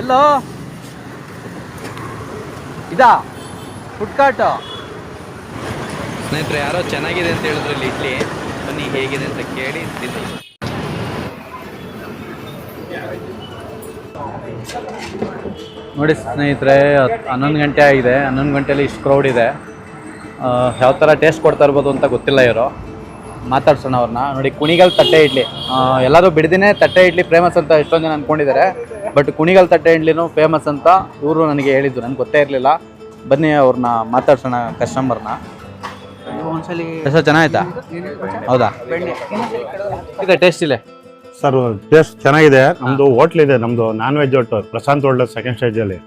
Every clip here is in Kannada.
ಎಲ್ಲೋ ಇದಾ ಫುಡ್ ಕಾರ್ಟ್ ಸ್ನೇಹಿತರೆ, ಯಾರೋ ಚೆನ್ನಾಗಿದೆ ಅಂತ ಹೇಳಿದ್ರು ಇಲ್ಲಿ ಇಡ್ಲಿ. ಬನ್ನಿ ಹೇಗಿದೆ ಅಂತ ಕೇಳಿ ತಿನ್ನಿ. ನೋಡಿ ಸ್ನೇಹಿತರೆ, 11 ಗಂಟೆ ಆಗಿದೆ. 11 ಗಂಟೆಯಲ್ಲಿ ಇಷ್ಟು ಕ್ರೌಡ್ ಇದೆ. ಯಾವ ಥರ ಟೇಸ್ಟ್ ಕೊಡ್ತಾ ಇರ್ಬೋದು ಅಂತ ಗೊತ್ತಿಲ್ಲ. ಇವರು ಮಾತಾಡ್ಸೋಣ ಅವ್ರನ್ನ. ನೋಡಿ, ಕುಣಿಗಲ್ ತಟ್ಟೆ ಇಡ್ಲಿ ಎಲ್ಲರೂ ಬಿಡ್ದಿನೇ ತಟ್ಟೆ ಇಡ್ಲಿ ಫೇಮಸ್ ಅಂತ ಎಷ್ಟೊಂದು ಜನ ಅಂದ್ಕೊಂಡಿದ್ದಾರೆ. ಬಟ್ ಕುಣಿಗಲ್ ತಟ್ಟೆ ಇಡ್ಲಿನೂ ಫೇಮಸ್ ಅಂತ ಇವರು ನನಗೆ ಹೇಳಿದ್ದು, ನನಗೆ ಗೊತ್ತೇ ಇರಲಿಲ್ಲ. ಬನ್ನಿ ಅವ್ರನ್ನ ಮಾತಾಡ್ಸೋಣ, ಕಸ್ಟಮರ್ನ. ಒಂದ್ಸಲಿ ಎಷ್ಟು ಚೆನ್ನಾಯ್ತಾ? ಹೌದಾ? ಇದೆ ಟೇಸ್ಟ್ ಇಲ್ಲ ಸರ್? ಟೇಸ್ಟ್ ಚೆನ್ನಾಗಿದೆ. ನಮ್ದು ಹೋಟ್ಲ್ ಇದೆ, ನಮ್ದು non veg hotel Prashant hotel second stage ಅಲ್ಲಿ.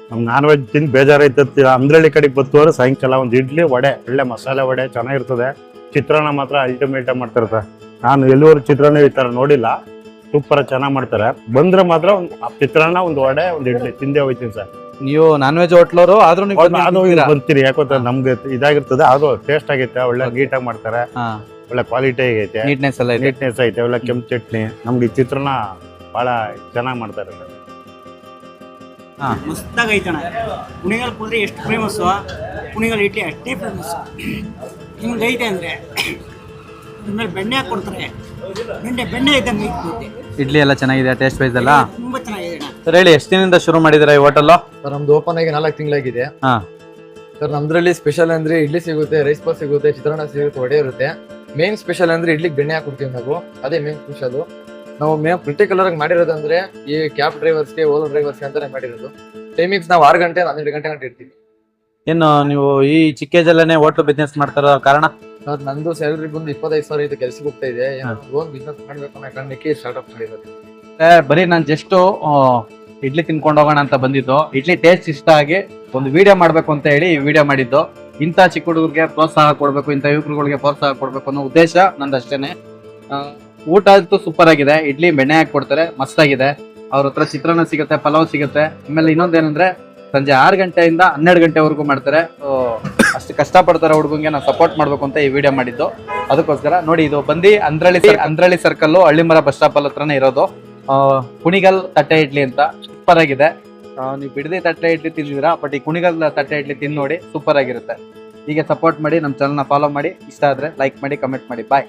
ನಮ್ ನಾನ್ ವೆಜ್ ತಿಂದು ಬೇಜಾರೈತತಿ. ಅಂದ್ರಳ್ಳಿ ಕಡೆಗೆ ಬತ್ತುವರು ಸಾಯಂಕಾಲ ಒಂದು ಇಡ್ಲಿ ವಡೆ, ಒಳ್ಳೆ ಮಸಾಲೆ ವಡೆ ಚೆನ್ನಾಗಿರ್ತದೆ. ಚಿತ್ರಾನ್ನ ಮಾತ್ರ ಅಲ್ಟಿಮೇಟ್ ಮಾಡ್ತಾರೆ. ನಾನು ಎಲ್ಲಿವರೆಗೂ ಚಿತ್ರಾನ್ನ ಈ ತರ ನೋಡಿಲ್ಲ. ಸೂಪರ್ ಚೆನ್ನಾಗಿ ಮಾಡ್ತಾರೆ. ಬಂದ್ರೆ ಮಾತ್ರ ಒಂದು ಚಿತ್ರಾನ್ನ, ಒಂದು ವಡೆ, ಒಂದು ಇಡ್ಲಿ ತಿಂದೇ ಹೋಯ್ತೀನಿ ಸರ್. ನೀವು ನಾನ್ ವೆಜ್ ಹೋಟ್ಲವರು ಆದ್ರೂ ಬರ್ತೀರಿ, ಯಾಕೋತ ನಮ್ಗೆ ಇದಾಗಿರ್ತದೆ. ಅದು ಟೇಸ್ಟ್ ಆಗೈತೆ, ಒಳ್ಳೆ ನೀಟಾಗಿ ಮಾಡ್ತಾರೆ, ಒಳ್ಳೆ ಕ್ವಾಲಿಟಿ ಆಗೈತೆ, ನೀಟ್ನೆಸ್ ಎಲ್ಲ ನೀಟ್ನೆಸ್ ಐತೆ, ಒಳ್ಳೆ ಕೆಂಪು ಚಟ್ನಿ. ನಮ್ಗೆ ಚಿತ್ರಾನ್ನ ಬಹಳ ಚೆನ್ನಾಗಿ ಮಾಡ್ತಾರೆ. ಮಸ್ತಾಗಿ ಐತಣ್ಣ. ಕುಣಿಗಲ್ ಪುಲ್ರಿ ಎಷ್ಟು ಫೇಮಸ್ಸು, ಕುಣಿಗಲ್ ಇಡ್ಲಿ ಅಷ್ಟೇ ಫೇಮಸ್ಸು. ಹಿಂಗೆ ಐತೆ ಅಂದರೆ ಆಮೇಲೆ ಬೆಣ್ಣೆ ಹಾಕಿ ಕೊಡ್ತಾರೆ. ಬೆಣ್ಣೆ ಇದ್ದಂಗೆ ಐತೆ. ಇಡ್ಲಿ ಎಲ್ಲ ಚೆನ್ನಾಗಿದೆ, ಟೇಸ್ಟ್ ವೈಸ್ ಎಲ್ಲ ತುಂಬ ಚೆನ್ನಾಗಿದೆ ಅಣ್ಣ. ಸರ್ ಹೇಳಿ, ಎಷ್ಟು ದಿನದಿಂದ ಶುರು ಮಾಡಿದ್ದೀರಾ ಈ ಹೋಟೆಲ್? ಸರ್ ನಮ್ದು ಓಪನ್ ಆಗಿ 4 ತಿಂಗಳಾಗಿದೆ. ಹಾ ಸರ್ ನಮ್ದ್ರಲ್ಲಿ ಸ್ಪೆಷಲ್ ಅಂದ್ರೆ ಇಡ್ಲಿ ಸಿಗುತ್ತೆ, ರೈಸ್ ಬಾತ್ ಸಿಗುತ್ತೆ, ಚಿತ್ರಾನ್ನ ಸಿಗುತ್ತೆ, ವಡೆ ಇರುತ್ತೆ. ಮೇನ್ ಸ್ಪೆಷಲ್ ಅಂದ್ರೆ ಇಡ್ಲಿಗೆ ಬೆಣ್ಣೆ ಹಾಕೊಡ್ತೀವಿ ನಾವು, ಅದೇ ಮೇನ್ ಸ್ಪೆಷಲ್. ನಾವು ಮೇನ್ ಪರ್ಟಿಕ್ಯುಲರ್ ಆಗಿ ಮಾಡಿರೋದಂದ್ರೆ ಈ ಕ್ಯಾಬ್ ಡ್ರೈವರ್ಸ್ಗೆ, ಓಲೋ ಡ್ರೈವರ್ಸ್ಗೆ ಅಂತಾನೆ ಮಾಡಿರೋದು. ಟೈಮಿಂಗ್ಸ್ ನಾವು 6 ಗಂಟೆ 12 ಗಂಟೆ ಗಂಟೆ ಇರ್ತೀವಿ. ಏನು ನೀವು ಈ ಚಿಕ್ಕ ಏಜಲ್ಲೇ ಹೋಟ್ಲು ಬಿಸ್ನೆಸ್ ಮಾಡ್ತಾರೋ ಕಾರಣ? ಸರ್ ನಂದು ಸ್ಯಾಲರಿ ಬಂದು 25,000 ಇದು ಕೆಲ್ಸಕ್ಕೆ ಹೋಗ್ತಾ ಇದೆ. ಓನ್ ಬಿಸ್ನೆಸ್ ಮಾಡ್ಬೇಕು ಅನ್ನೋ ಕಾರಣಕ್ಕೆ ಸ್ಟಾರ್ಟ್ಅಪ್ ಮಾಡಿರೋದು. ಬರೀ ನಾನು ಜಸ್ಟ್ ಇಡ್ಲಿ ತಿನ್ಕೊಂಡು ಹೋಗೋಣ ಅಂತ ಬಂದಿದ್ದು. ಇಡ್ಲಿ ಟೇಸ್ಟ್ ಇಷ್ಟ ಆಗಿ ಒಂದು ವಿಡಿಯೋ ಮಾಡ್ಬೇಕು ಅಂತ ಹೇಳಿ ಈ ವಿಡಿಯೋ ಮಾಡಿದ್ದು. ಇಂಥ ಚಿಕ್ಕ ಹುಡುಗರಿಗೆ ಪ್ರೋತ್ಸಾಹ ಕೊಡ್ಬೇಕು, ಇಂಥ ಯುವಕರುಗಳಿಗೆ ಪ್ರೋತ್ಸಾಹ ಕೊಡ್ಬೇಕು ಅನ್ನೋ ಉದ್ದೇಶ ನಂದಷ್ಟೇನೆ. ಊಟ ಅಂತೂ ಸೂಪರ್ ಆಗಿದೆ. ಇಡ್ಲಿ ಬೆಣ್ಣೆ ಹಾಕಿ ಕೊಡ್ತಾರೆ, ಮಸ್ತಾಗಿದೆ. ಅವ್ರ ಹತ್ರ ಚಿತ್ರಾನ್ನ ಸಿಗುತ್ತೆ, ಪಲಾವ್ ಸಿಗುತ್ತೆ. ಆಮೇಲೆ ಇನ್ನೊಂದೇನಂದ್ರೆ ಸಂಜೆ 6 ಗಂಟೆಯಿಂದ 12 ಗಂಟೆವರೆಗೂ ಮಾಡ್ತಾರೆ. ಅಷ್ಟು ಕಷ್ಟಪಡ್ತಾರೆ ಹುಡುಗಂಗೆ ನಾವು ಸಪೋರ್ಟ್ ಮಾಡ್ಬೇಕು ಅಂತ ಈ ವಿಡಿಯೋ ಮಾಡಿದ್ದು. ಅದಕ್ಕೋಸ್ಕರ ನೋಡಿ, ಇದು ಬಂದು ಅಂದ್ರಳ್ಳಿ ಸರ್ಕಲ್ ಹಳ್ಳಿಮರ ಬಸ್ ಸ್ಟಾಪ್ ಹತ್ರನೇ ಇರೋದು. ಕುಣಿಗಲ್ ತಟ್ಟೆ ಇಡ್ಲಿ ಅಂತ ಸೂಪರ್ ಆಗಿದೆ. ನೀವು ಬಿಡದಿ ತಟ್ಟೆ ಇಡ್ಲಿ ತಿಂದಿದ್ದೀರಾ, ಬಟ್ ಈ ಕುಣಿಗಲ್ ತಟ್ಟೆ ಇಡ್ಲಿ ತಿಂದು ನೋಡಿ, ಸೂಪರ್ ಆಗಿರುತ್ತೆ. ಹೀಗೆ ಸಪೋರ್ಟ್ ಮಾಡಿ, ನಮ್ಮ ಚಾನಲ್ನ ಫಾಲೋ ಮಾಡಿ. ಇಷ್ಟ ಆದ್ರೆ ಲೈಕ್ ಮಾಡಿ, ಕಮೆಂಟ್ ಮಾಡಿ. ಬಾಯ್.